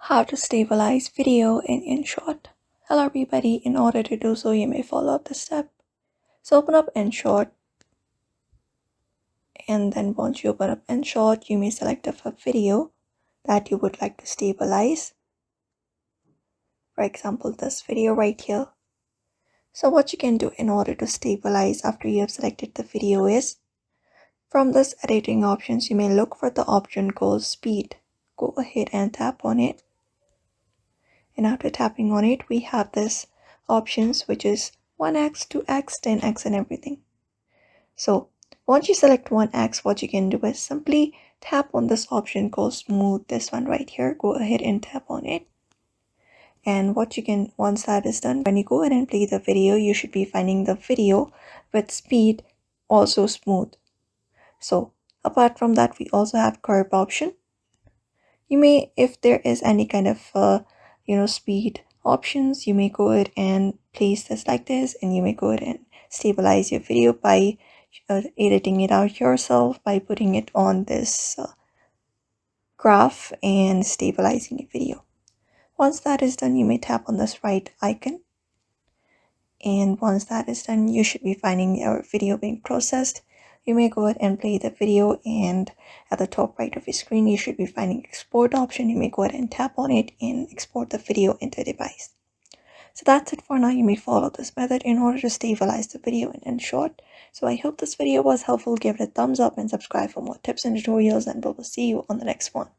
How to stabilize video in Inshot. Hello everybody, in order to do so you may follow up the step. So open up Inshot, and then once you open up Inshot you may select a video that you would like to stabilize. For example, this video right here. So what you can do in order to stabilize after you have selected the video is, from this editing options you may look for the option called speed. Go ahead and tap on it. And after tapping on it, we have this options which is 1x, 2x, 10x and everything. So once you select 1x, what you can do is simply tap on this option called smooth, this one right here. Go ahead and tap on it. And once that is done, when you go ahead and play the video, you should be finding the video with speed also smooth. So apart from that, we also have curve option. You may, if there is any kind of speed options, you may go ahead and place this like this, and you may go ahead and stabilize your video by editing it out yourself by putting it on this graph and stabilizing your video. Once that is done, you may tap on this right icon, and once that is done, you should be finding your video being processed. You may go ahead and play the video, and at the top right of your screen you should be finding export option. You may go ahead and tap on it and export the video into a device. So that's it for now. You may follow this method in order to stabilize the video in Inshot. So I hope this video was helpful. Give it a thumbs up and subscribe for more tips and tutorials, and we will see you on the next one.